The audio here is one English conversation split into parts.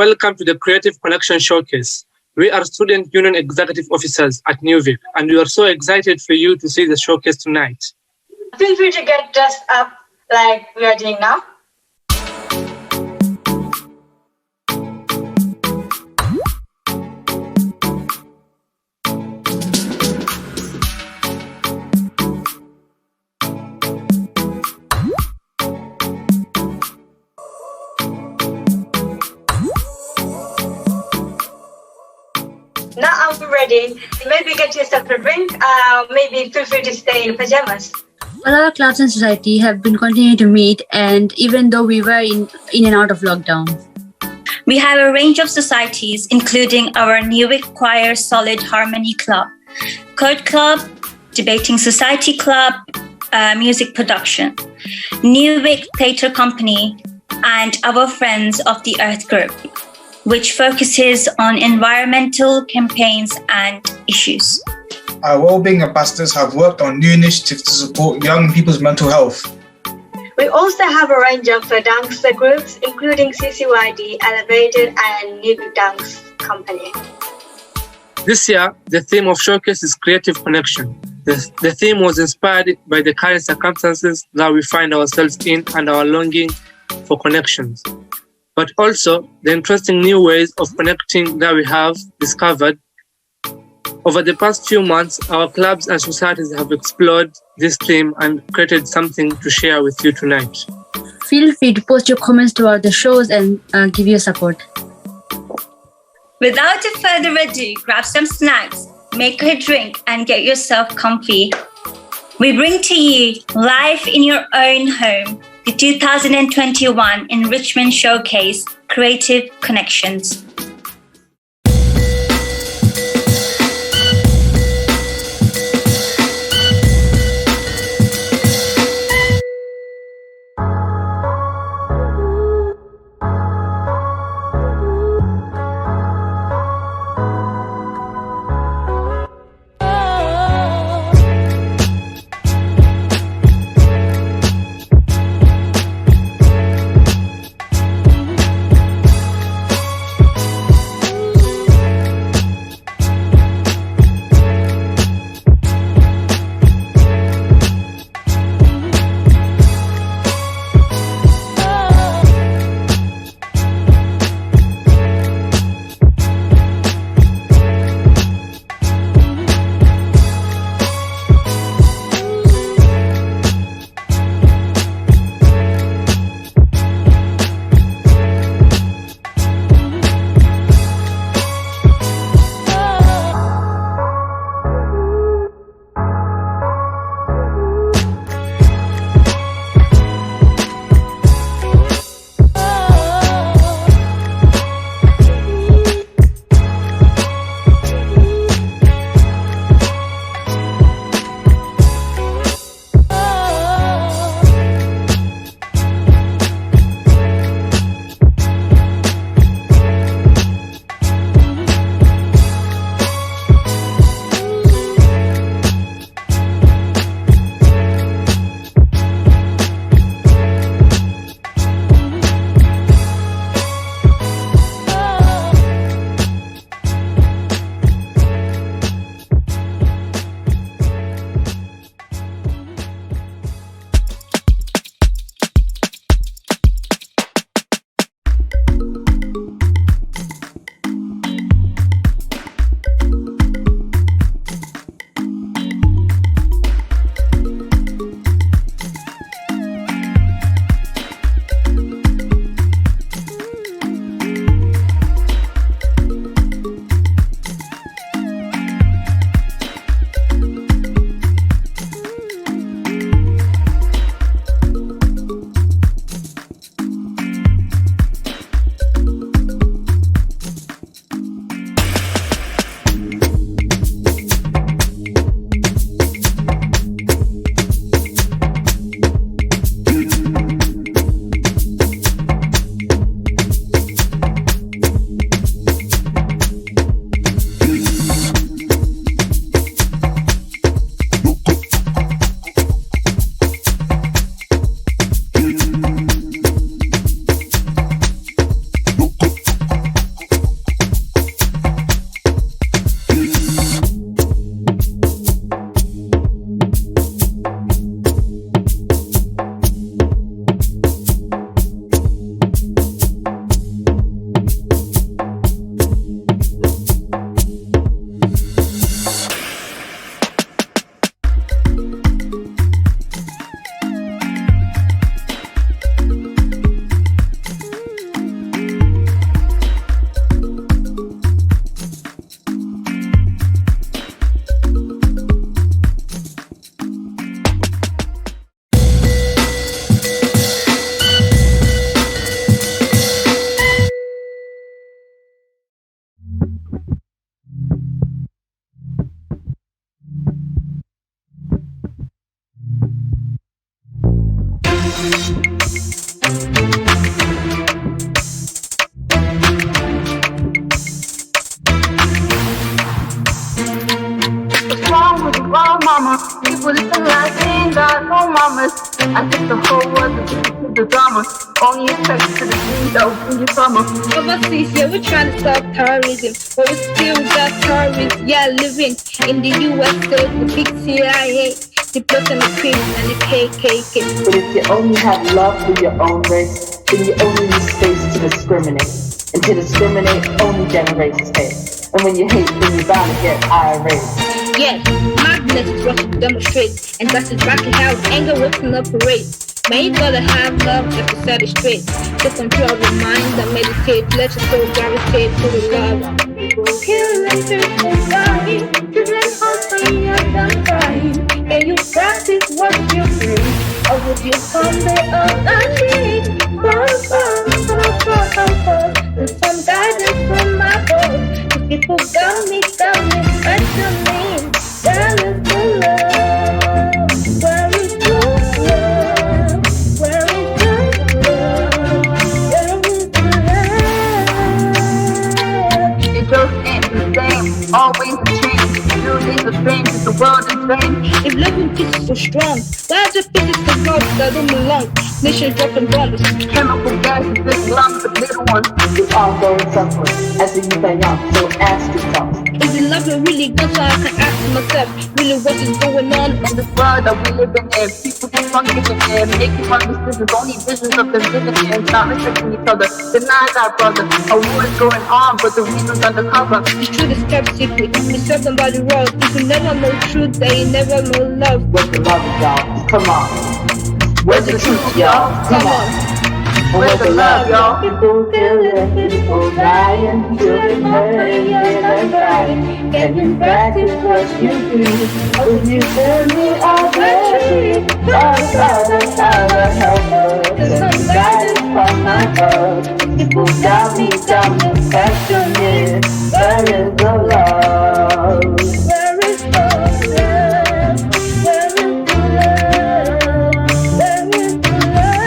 Welcome to the Creative Connection Showcase. We are Student Union Executive Officers at NewVic, and we are so excited for you to see the showcase tonight. Feel free to get dressed up like we are doing now. Now I'm ready. Maybe get yourself a drink. Maybe feel free to stay in pajamas. All our clubs and society have been continuing to meet, and even though we were in and out of lockdown. We have a range of societies, including our NewVic Choir Solid Harmony Club, Code Club, Debating Society Club, Music Production, NewVic Theatre Company, and our Friends of the Earth Group, which focuses on environmental campaigns and issues. Our wellbeing ambassadors have worked on new initiatives to support young people's mental health. We also have a range of dancer groups, including CCYD, Elevated, and NewVic Dance Company. This year, the theme of Showcase is Creative Connection. The theme was inspired by the current circumstances that we find ourselves in and our longing for connections, but also the interesting new ways of connecting that we have discovered. Over the past few months, our clubs and societies have explored this theme and created something to share with you tonight. Feel free to post your comments throughout the shows and give your support. Without further ado, grab some snacks, make a drink, and get yourself comfy. We bring to you, live in your own home, the 2021 Enrichment Showcase, Creative Connections. mama. People living like they ain't got no mamas. I think the whole world is addicted to the drama. Only a text to the dreams that will bring you summer. Overseas, yeah, we're trying to stop terrorism, but we still got terrorists, yeah, living in the USA, the big CIA, the Bloods and the Crips and the KKK. But if you only have love for your own race, then you only need space to discriminate. And to discriminate only generates hate. And when you hate, then you're bound to get irate. Yes, madness is what you demonstrate, and that's exactly how anger works in the parade. Man, you gotta have love just to set it straight. To control your mind and meditate, let your soul gravitate to the love. Killing people dying, children hungry and crying. Can you practice what you preach, or would you someday unleash? And some guidance from my boss. If people got me questioning, where is the love? Where is the love? Where is the love? Where is the love? It just ain't the same, always a change. Few days are strange, it's the world is strange. If love and peace is so strong, why are the pieces of love that don't belong? Nations dropping bombs. Chemical gases, big lungs, the little ones. We all go in suffering as the youth are young, so ask yourself. Is the love really gone? So I can ask myself, really what is going on? In this world that we live in, people keep on giving in, making wrong decisions, only visions of them living in, not respecting each other, deny our brother. A war is going on, but the reason's undercover. The truth is kept secret, we serve them by the road. If you never know truth, then you never know love. Where's the love, y'all? Come on. Where's the truth, y'all? Come on. Where's the love, y'all? People killing, people dying, children hurting, children crying. Can you practice what you preach? Or would you tell me all the truth? Father, help us. Some guidance from my God. People got me questioning. Where is the love? Where is the love? Where is the love? Where is the love?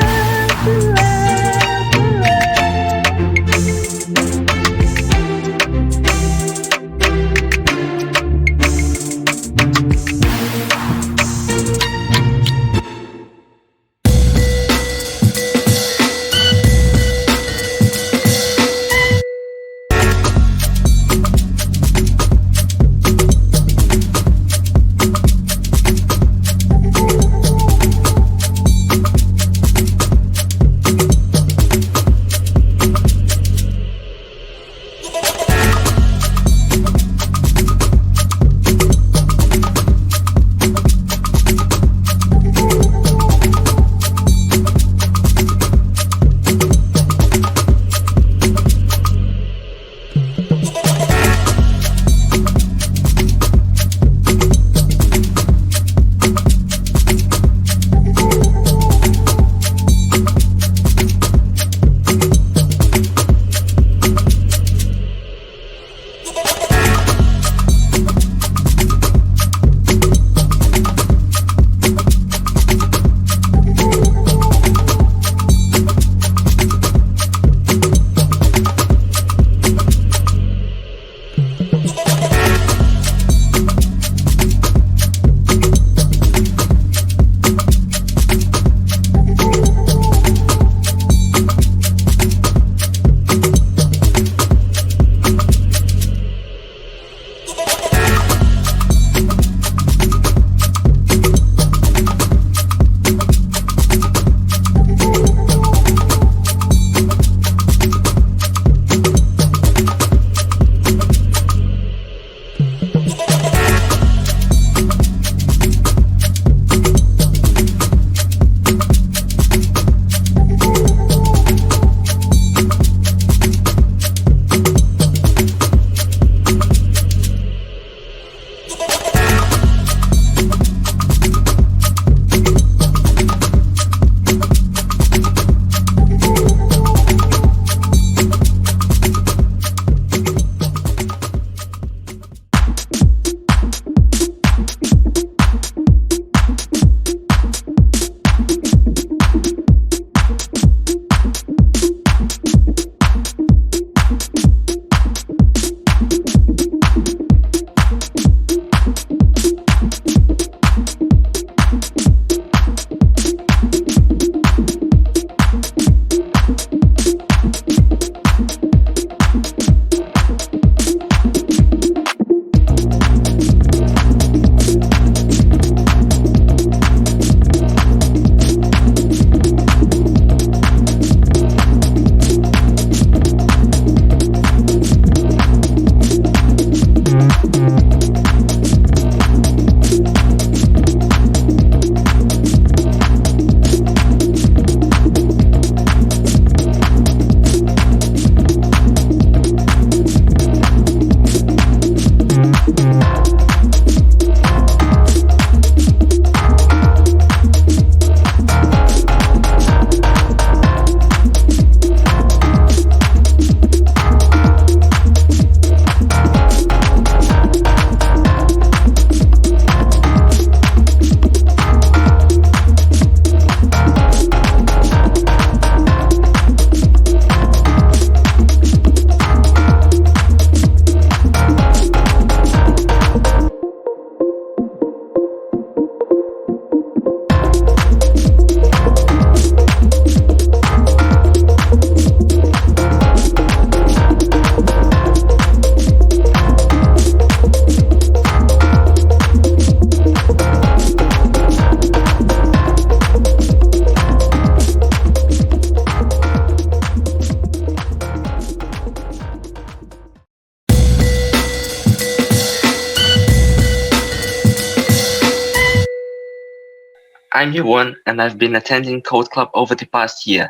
I'm Yuwon, and I've been attending Code Club over the past year.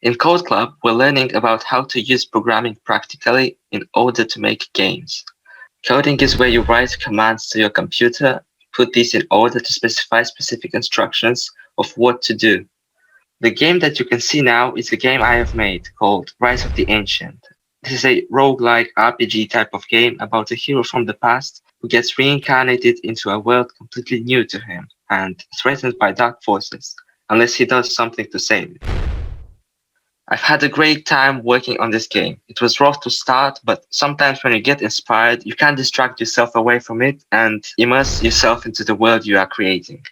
In Code Club, we're learning about how to use programming practically in order to make games. Coding is where you write commands to your computer, put these in order to specify specific instructions of what to do. The game that you can see now is a game I have made called Rise of the Ancient. This is a roguelike RPG type of game about a hero from the past who gets reincarnated into a world completely new to him and threatened by dark forces, unless he does something to save it. I've had a great time working on this game. It was rough to start, but sometimes when you get inspired, you can't distract yourself away from it and immerse yourself into the world you are creating.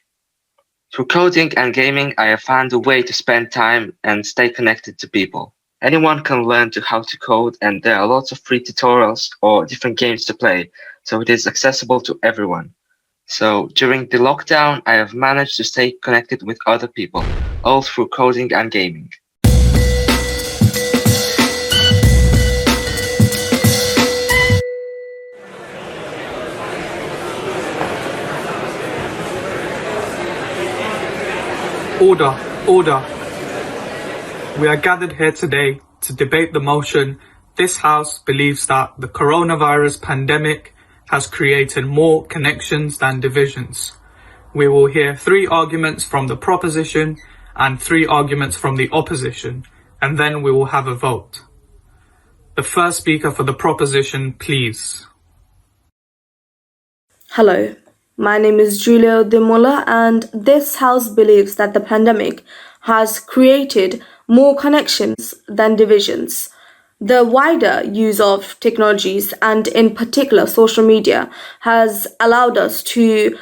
Through coding and gaming, I have found a way to spend time and stay connected to people. Anyone can learn how to code, and there are lots of free tutorials or different games to play, so it is accessible to everyone. So during the lockdown, I have managed to stay connected with other people, all through coding and gaming. Order, order. We are gathered here today to debate the motion. This House believes that the coronavirus pandemic has created more connections than divisions. We will hear 3 arguments from the proposition and 3 arguments from the opposition, and then we will have a vote. The first speaker for the proposition, please. Hello. My name is Julia Demola, and this House believes that the pandemic has created more connections than divisions. The wider use of technologies, and in particular social media, has allowed us to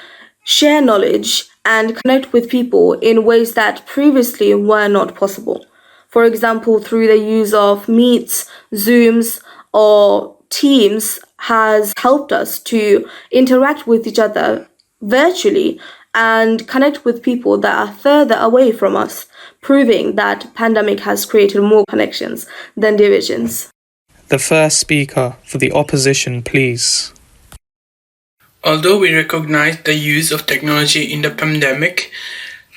share knowledge and connect with people in ways that previously were not possible. For example, through the use of Meets, Zooms, or Teams has helped us to interact with each other virtually and connect with people that are further away from us, proving that pandemic has created more connections than divisions. The first speaker for the opposition, please. Although we recognize the use of technology in the pandemic,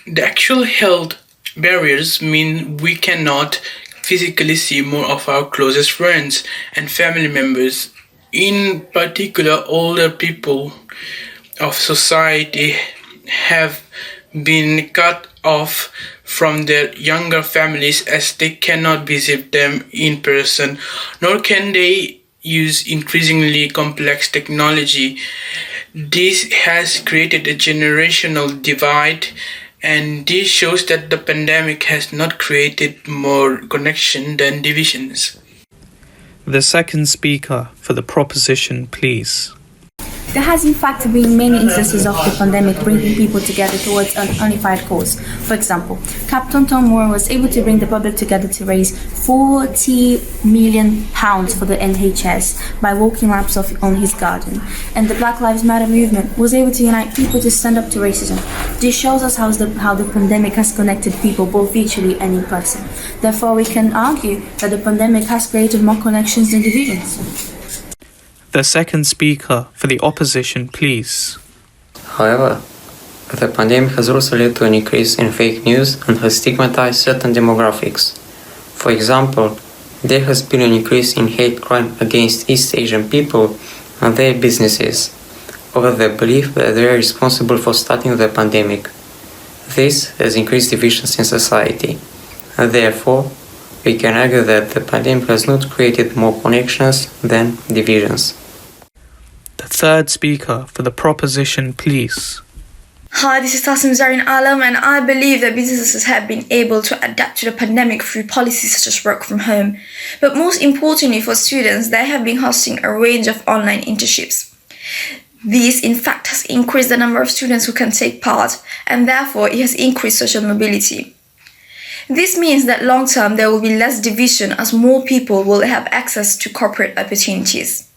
the actual health barriers mean we cannot physically see more of our closest friends and family members. In particular, older people of society have been cut off from their younger families as they cannot visit them in person, nor can they use increasingly complex technology. This has created a generational divide, and this shows that the pandemic has not created more connection than divisions. The second speaker for the proposition, please. There has in fact been many instances of the pandemic bringing people together towards an unified cause. For example, Captain Tom Moore was able to bring the public together to raise £40 million for the NHS by walking laps on his garden. And the Black Lives Matter movement was able to unite people to stand up to racism. This shows us how the pandemic has connected people both virtually and in person. Therefore, we can argue that the pandemic has created more connections than divisions. The second speaker for the opposition, please. However, the pandemic has also led to an increase in fake news and has stigmatized certain demographics. For example, there has been an increase in hate crime against East Asian people and their businesses over their belief that they are responsible for starting the pandemic. This has increased divisions in society, and therefore, we can argue that the pandemic has not created more connections than divisions. The third speaker for the proposition, please. Hi, this is Tasim Zarin Alam, and I believe that businesses have been able to adapt to the pandemic through policies such as work from home. But most importantly for students, they have been hosting a range of online internships. This, in fact, has increased the number of students who can take part, and therefore it has increased social mobility. This means that long term there will be less division as more people will have access to corporate opportunities.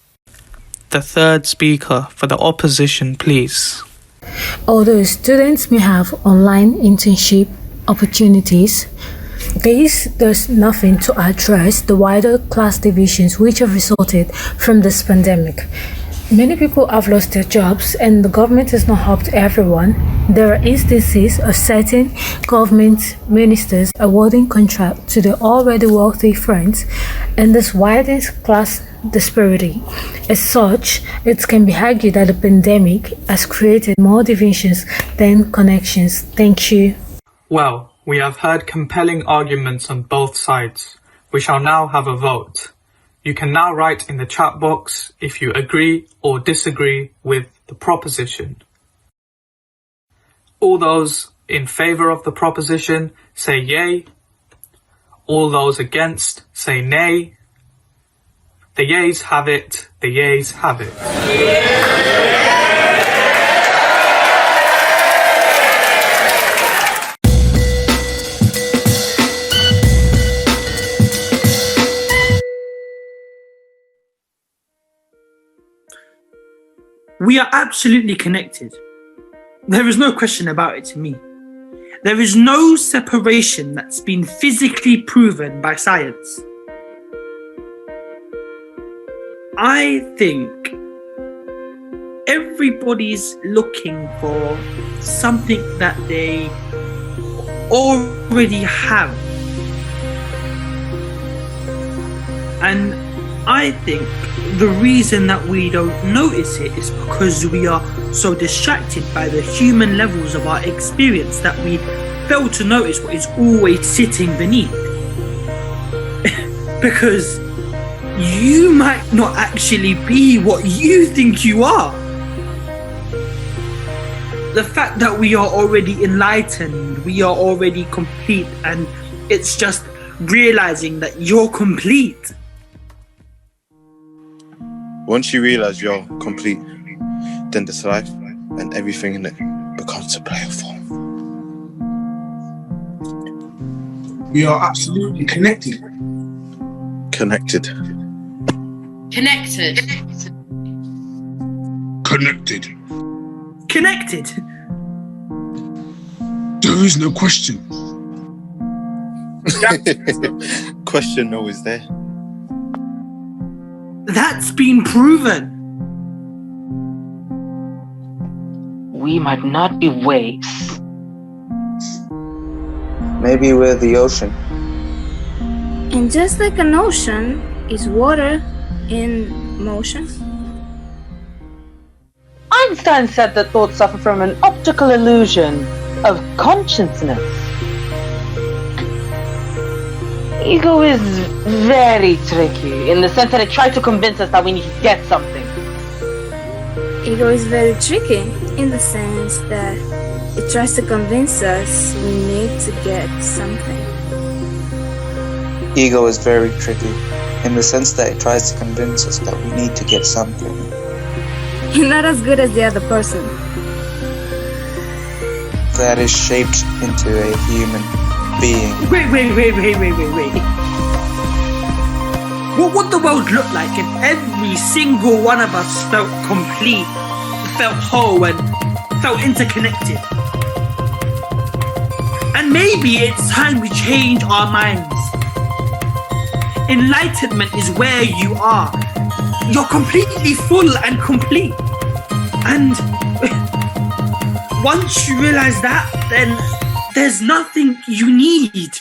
The third speaker for the opposition, please. Although students may have online internship opportunities, this does nothing to address the wider class divisions which have resulted from this pandemic. Many people have lost their jobs and the government has not helped everyone. There are instances of certain government ministers awarding contracts to their already wealthy friends, and this widens class disparity. As such, it can be argued that the pandemic has created more divisions than connections. Thank you. Well, we have heard compelling arguments on both sides. We shall now have a vote. You can now write in the chat box if you agree or disagree with the proposition. All those in favour of the proposition say yay. All those against say nay. The yeas have it. The yeas have it. We are absolutely connected. There is no question about it to me. There is no separation that's been physically proven by science. I think everybody's looking for something that they already have. And I think the reason that we don't notice it is because we are so distracted by the human levels of our experience that we fail to notice what is always sitting beneath. Because you might not actually be what you think you are. The fact that we are already enlightened, we are already complete, and it's just realizing that you're complete. Once you realize you're complete, then this life and everything in it becomes a playful. We are absolutely connected. Connected. Connected. Connected. Connected. There is no question. Question always there. That's been proven. We might not be waves. Maybe we're the ocean. And just like an ocean is water in motion. Einstein said that thoughts suffer from an optical illusion of consciousness. Ego is very tricky in the sense that it tries to convince us that we need to get something. Ego is very tricky in the sense that it tries to convince us we need to get something. Ego is very tricky in the sense that it tries to convince us that we need to get something. You're not as good as the other person. That is shaped into a human being. Wait. What would the world look like if every single one of us felt complete, felt whole, and felt interconnected? And maybe it's time we change our minds. Enlightenment is where you are. You're completely full and complete. And once you realize that, then there's nothing you need.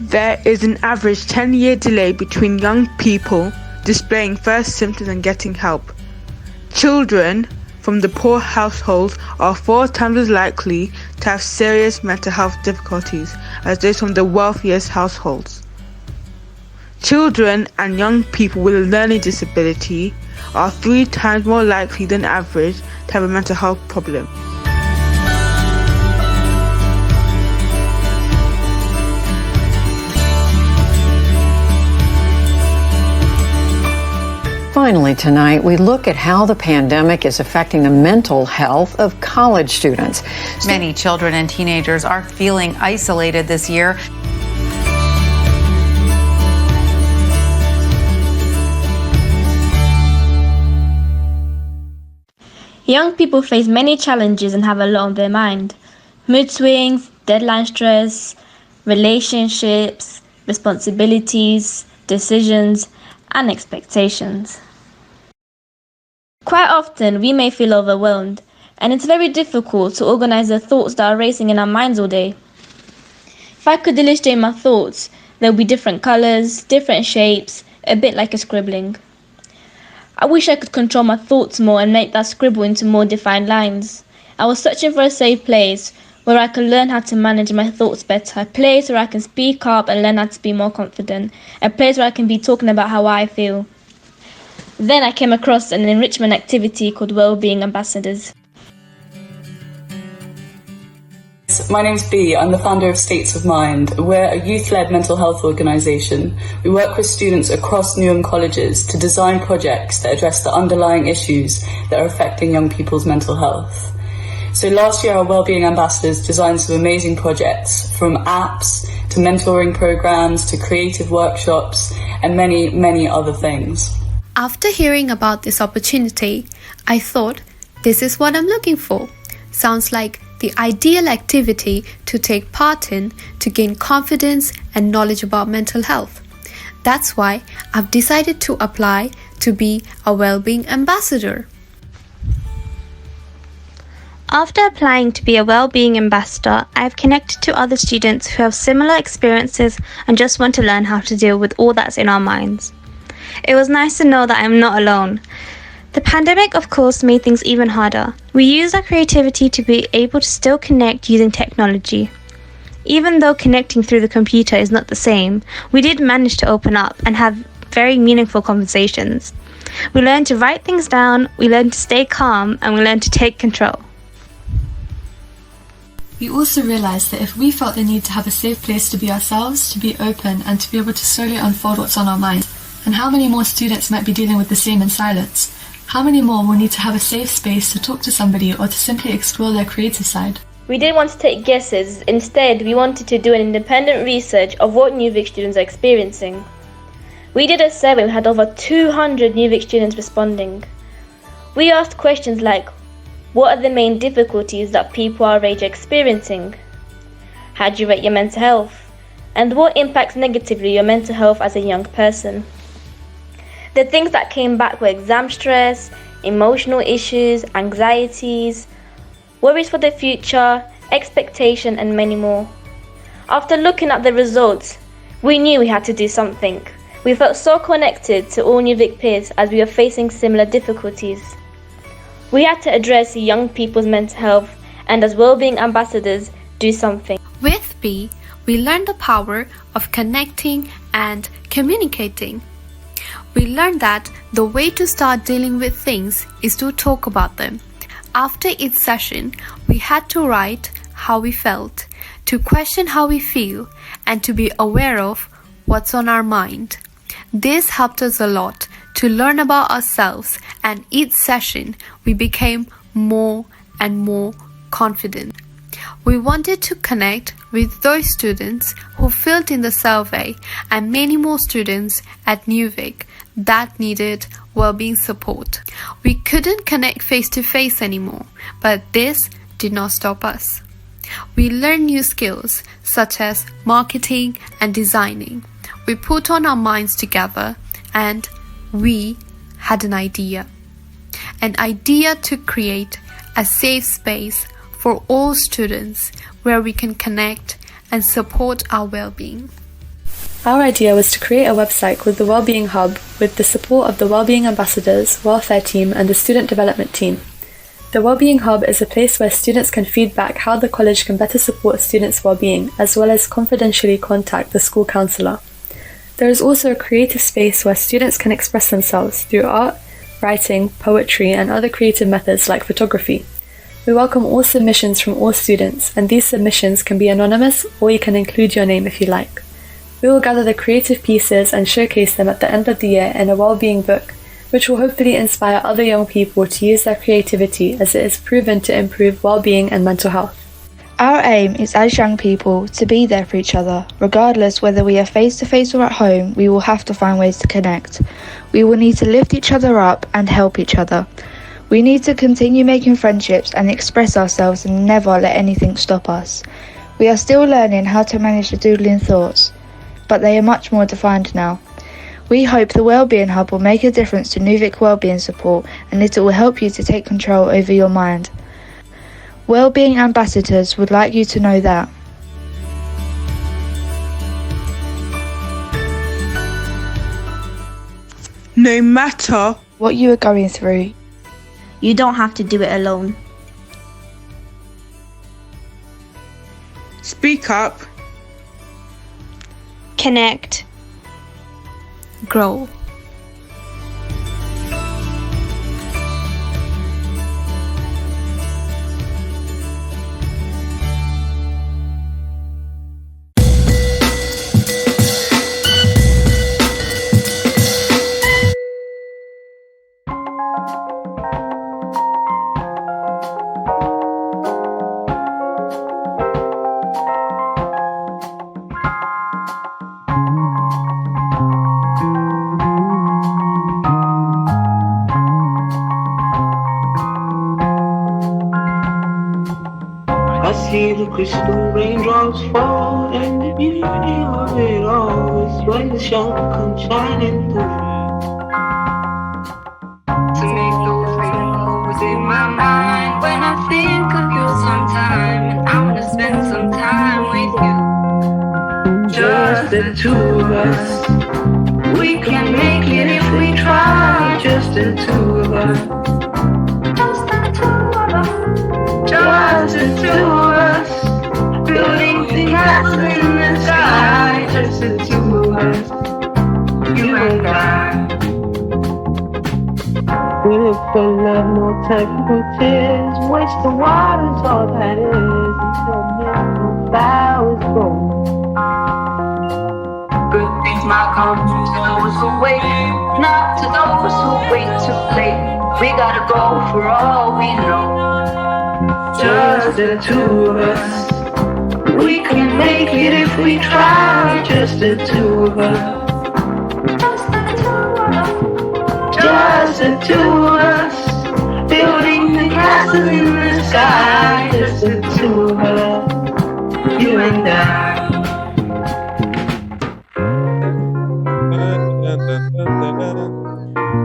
There is an average 10-year delay between young people displaying first symptoms and getting help. Children from the poor households are 4 times as likely to have serious mental health difficulties as those from the wealthiest households. Children and young people with a learning disability are 3 times more likely than average to have a mental health problem. Finally tonight, we look at how the pandemic is affecting the mental health of college students. Many children and teenagers are feeling isolated this year. Young people face many challenges and have a lot on their mind. Mood swings, deadline stress, relationships, responsibilities, decisions, and expectations. Quite often, we may feel overwhelmed, and it's very difficult to organize the thoughts that are racing in our minds all day. If I could illustrate my thoughts, there would be different colors, different shapes, a bit like a scribbling. I wish I could control my thoughts more and make that scribble into more defined lines. I was searching for a safe place where I can learn how to manage my thoughts better, a place where I can speak up and learn how to be more confident, a place where I can be talking about how I feel. Then I came across an enrichment activity called Wellbeing Ambassadors. My name's Bea. I'm the founder of States of Mind. We're a youth-led mental health organisation. We work with students across Newham colleges to design projects that address the underlying issues that are affecting young people's mental health. So last year, our Wellbeing Ambassadors designed some amazing projects, from apps to mentoring programs to creative workshops and many, many other things. After hearing about this opportunity, I thought, this is what I'm looking for. Sounds like the ideal activity to take part in to gain confidence and knowledge about mental health. That's why I've decided to apply to be a Wellbeing Ambassador. After applying to be a Wellbeing Ambassador, I've connected to other students who have similar experiences and just want to learn how to deal with all that's in our minds. It was nice to know that I'm not alone. The pandemic, of course, made things even harder. We used our creativity to be able to still connect using technology. Even though connecting through the computer is not the same, we did manage to open up and have very meaningful conversations. We learned to write things down, we learned to stay calm, and we learned to take control. We also realised that if we felt the need to have a safe place to be ourselves, to be open, and to be able to slowly unfold what's on our minds, and how many more students might be dealing with the same in silence? How many more will need to have a safe space to talk to somebody or to simply explore their creative side? We didn't want to take guesses. Instead, we wanted to do an independent research of what NewVic students are experiencing. We did a survey and had over 200 NewVic students responding. We asked questions like, what are the main difficulties that people our age are experiencing? How do you rate your mental health? And what impacts negatively your mental health as a young person? The things that came back were exam stress, emotional issues, anxieties, worries for the future, expectation, and many more. After looking at the results, we knew we had to do something. We felt so connected to all NewVic peers as we were facing similar difficulties. We had to address young people's mental health and, as Wellbeing Ambassadors, do something. With B, we learned the power of connecting and communicating. We learned that the way to start dealing with things is to talk about them. After each session, we had to write how we felt, to question how we feel, and to be aware of what's on our mind. This helped us a lot to learn about ourselves, and each session we became more and more confident. We wanted to connect with those students who filled in the survey and many more students at NewVic that needed well-being support. We couldn't connect face-to-face anymore, but this did not stop us. We learned new skills such as marketing and designing. We put on our minds together and we had an idea to create a safe space for all students where we can connect and support our well-being. Our idea was to create a website called the Wellbeing Hub with the support of the Wellbeing Ambassadors, Welfare Team and the Student Development Team. The Wellbeing Hub is a place where students can feedback how the college can better support students' well-being, as well as confidentially contact the school counsellor. There is also a creative space where students can express themselves through art, writing, poetry and other creative methods like photography. We welcome all submissions from all students, and these submissions can be anonymous or you can include your name if you like. We will gather the creative pieces and showcase them at the end of the year in a well-being book, which will hopefully inspire other young people to use their creativity as it is proven to improve well-being and mental health. Our aim is as young people to be there for each other. Regardless whether we are face-to-face or at home, we will have to find ways to connect. We will need to lift each other up and help each other. We need to continue making friendships and express ourselves and never let anything stop us. We are still learning how to manage the doodling thoughts, but they are much more defined now. We hope the Wellbeing Hub will make a difference to NewVic wellbeing support and that it will help you to take control over your mind. Wellbeing Ambassadors would like you to know that. No matter what you are going through, you don't have to do it alone. Speak up. Connect. Grow. I see the crystal raindrops fall, and the beauty of it all is when the sun comes shining through. To make those rainbows in my mind when I think of you sometime, and I wanna spend some time with you. Just the two of us, we can make it if we try. Just the two of us. Just the two of us, building the castle in the sky. Just the two of us, you and I. We live for love, no time for tears. Waste the water's all that is. Until the flowers grow. Good things might come to those who wait, not to those who wait too late. We gotta go for all we know. Just the two of us, we can make it if we try. Just the two of us. Just the two of us, building the castle in the sky. Just the two of us, you and I.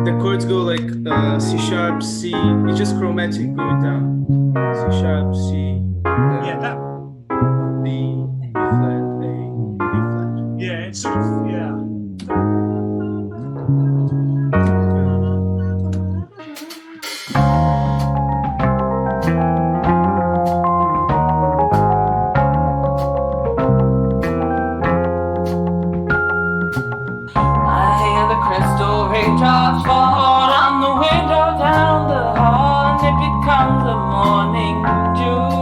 The chords go like C sharp, C. It's just chromatic going down. C sharp, C. Yeah, that. B, B flat, A, B flat. Yeah, it's sort of, yeah. I hear the crystal raindrops fall on the window down the hall, and it becomes a morning dew.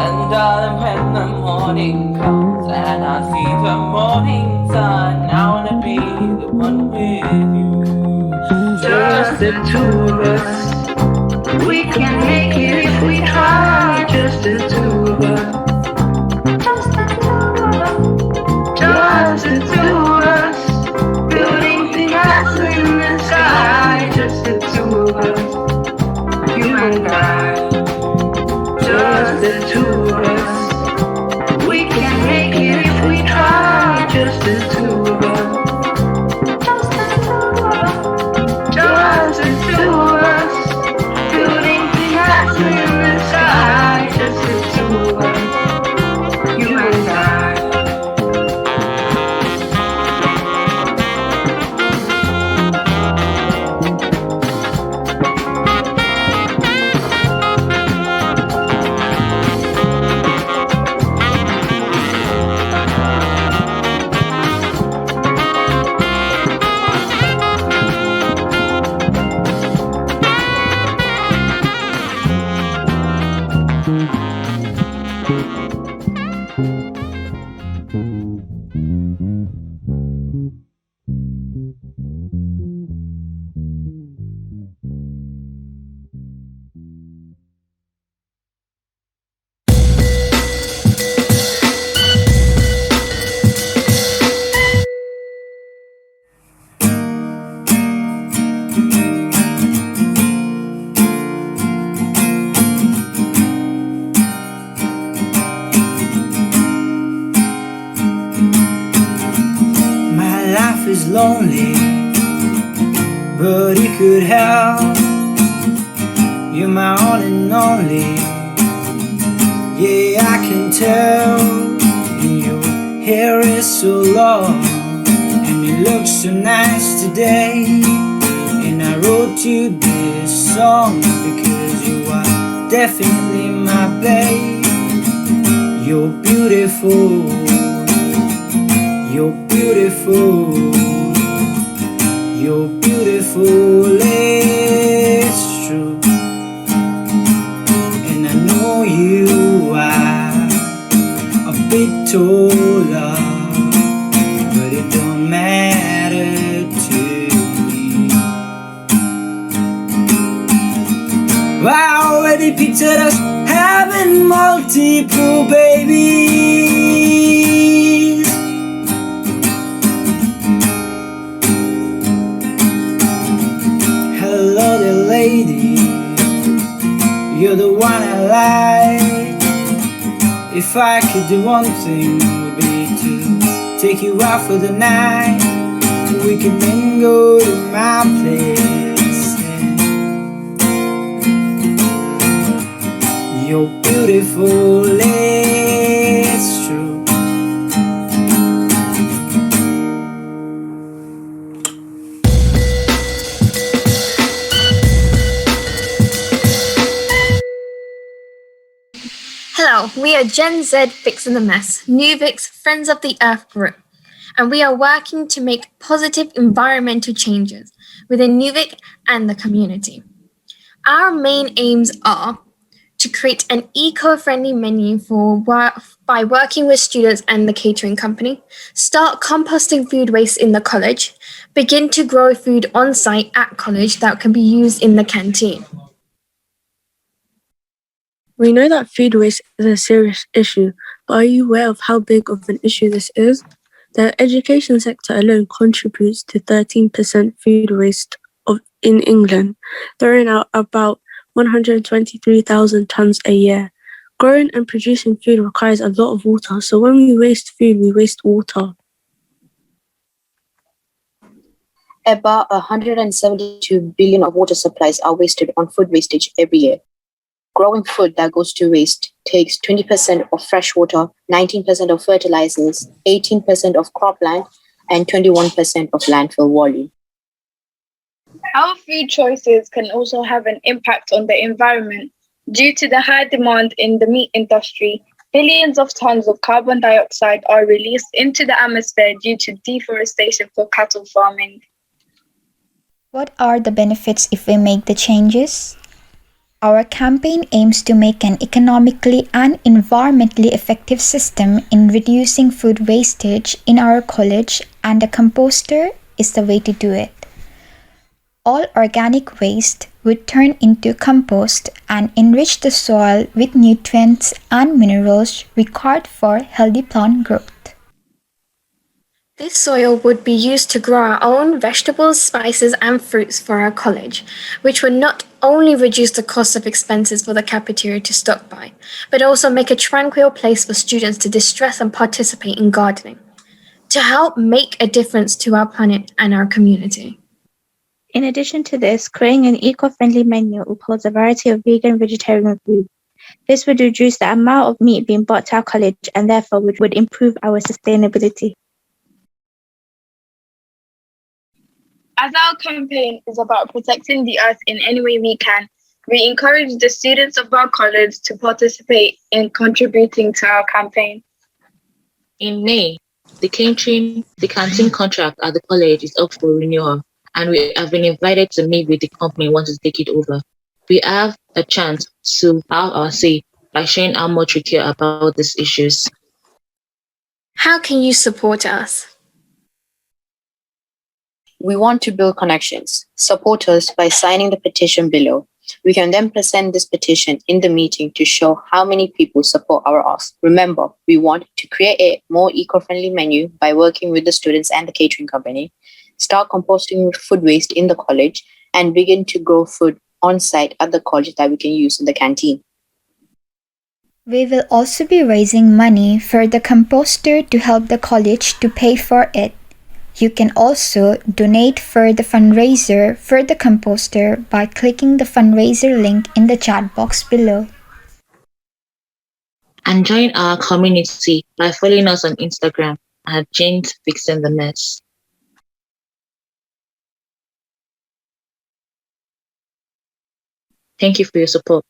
And darling, when the morning comes and I see the morning sun, I wanna be the one with you. Just the two of us, we can make it if we try. Just the two of us. Just the two of us, building the castle in the sky. Just the two of us, you and I. Just the two of us, we can make it if we try. Just the two of us. Just the two of us, building the castle in the sky. Just the two of us, you and I. You're my one and only. Yeah, I can tell. And your hair is so long, and it looks so nice today. And I wrote you this song because you are definitely my babe. You're beautiful. You're beautiful. You're beautiful, it's true. And I know you are a bit taller, but it don't matter to me. I already pictured us having multiple babies. Hello there, lady, you're the one I like. If I could do one thing, would be to take you out for the night. We can then go to my place. You're beautiful, it's true. Hello, we are Gen Z Fixing the Mess, NewVic's Friends of the Earth group, and we are working to make positive environmental changes within NewVic and the community. Our main aims are to create an eco-friendly menu by working with students and the catering company, start composting food waste in the college, begin to grow food on site at college that can be used in the canteen. We know that food waste is a serious issue, but are you aware of how big of an issue this is? The education sector alone contributes to 13% food waste in England, throwing out about 123,000 tonnes a year. Growing and producing food requires a lot of water, so when we waste food, we waste water. About 172 billion of water supplies are wasted on food wastage every year. Growing food that goes to waste takes 20% of fresh water, 19% of fertilizers, 18% of cropland, and 21% of landfill volume. Our food choices can also have an impact on the environment. Due to the high demand in the meat industry, billions of tons of carbon dioxide are released into the atmosphere due to deforestation for cattle farming. What are the benefits if we make the changes? Our campaign aims to make an economically and environmentally effective system in reducing food wastage in our college, and a composter is the way to do it. All organic waste would turn into compost and enrich the soil with nutrients and minerals required for healthy plant growth. This soil would be used to grow our own vegetables, spices, and fruits for our college, which would not only reduce the cost of expenses for the cafeteria to stock by, but also make a tranquil place for students to distress and participate in gardening, to help make a difference to our planet and our community. In addition to this, creating an eco-friendly menu upholds a variety of vegan and vegetarian food. This would reduce the amount of meat being brought to our college and therefore would improve our sustainability. As our campaign is about protecting the earth in any way we can, we encourage the students of our college to participate in contributing to our campaign. In May, the canteen contract at the college is up for renewal, and we have been invited to meet with the company who wants to take it over. We have a chance to have our say by showing how much we care about these issues. How can you support us? We want to build connections. Support us by signing the petition below. We can then present this petition in the meeting to show how many people support our ask. Remember, we want to create a more eco-friendly menu by working with the students and the catering company, start composting food waste in the college, and begin to grow food on site at the college that we can use in the canteen. We will also be raising money for the composter to help the college to pay for it. You can also donate for the fundraiser for the composter by clicking the fundraiser link in the chat box below. And join our community by following us on Instagram at Jane's Fixing the Mess. Thank you for your support.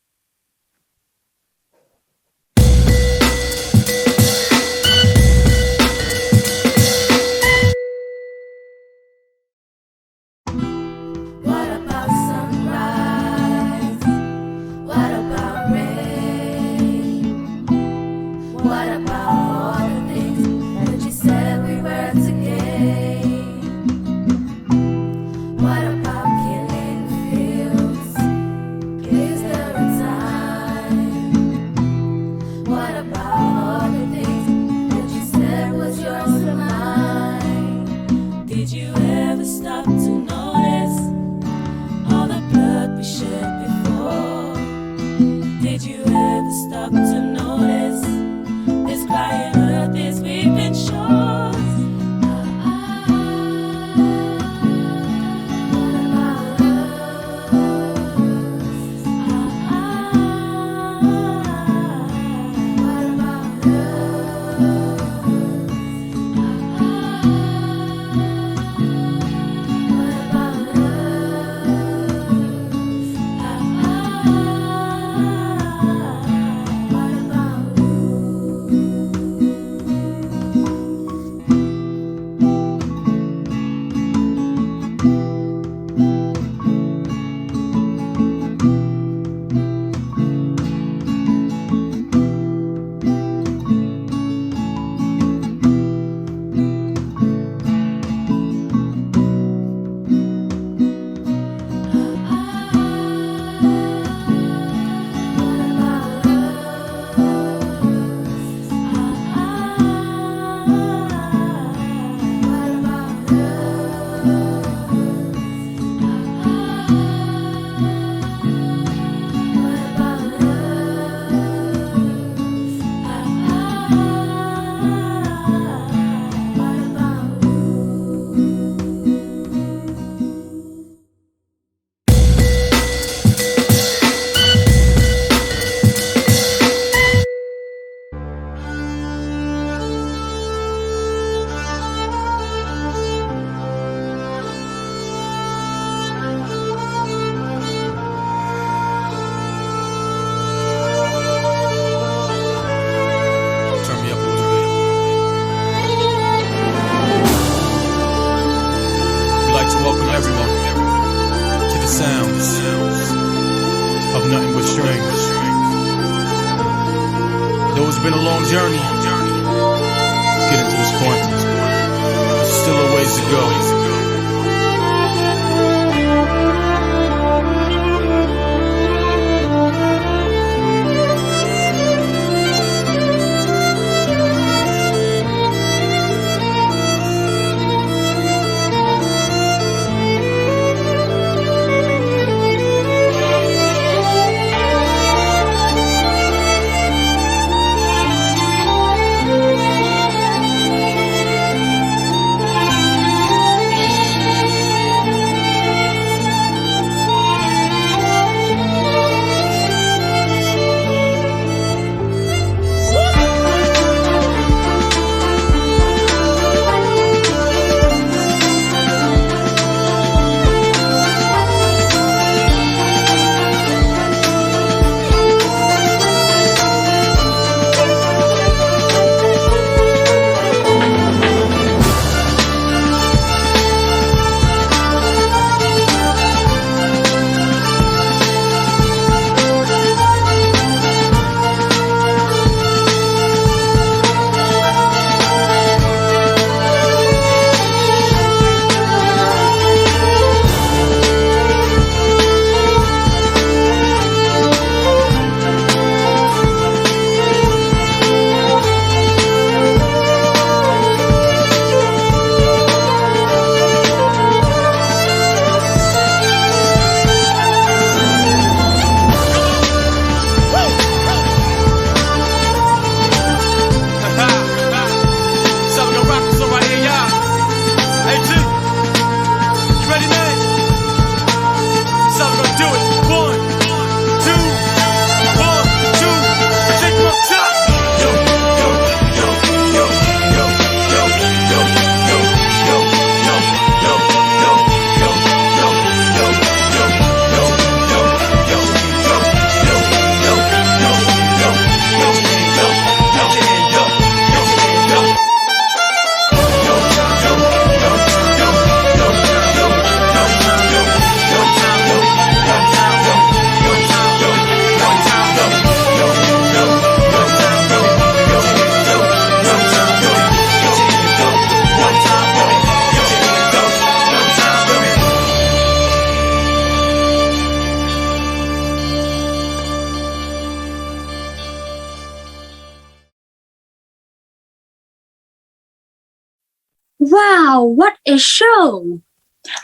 Wow, what a show!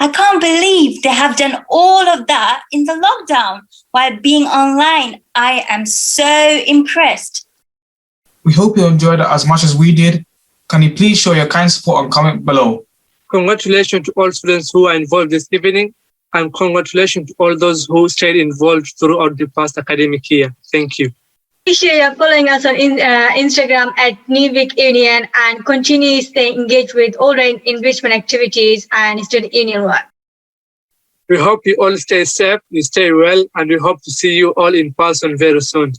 I can't believe they have done all of that in the lockdown while being online. I am so impressed. We hope you enjoyed it as much as we did. Can you please show your kind support and comment below? Congratulations to all students who are involved this evening, and congratulations to all those who stayed involved throughout the past academic year. Thank you. Make sure you're following us on Instagram at NewVic Union and continue staying engaged with all the enrichment activities and student union work. We hope you all stay safe, you stay well, and we hope to see you all in person very soon.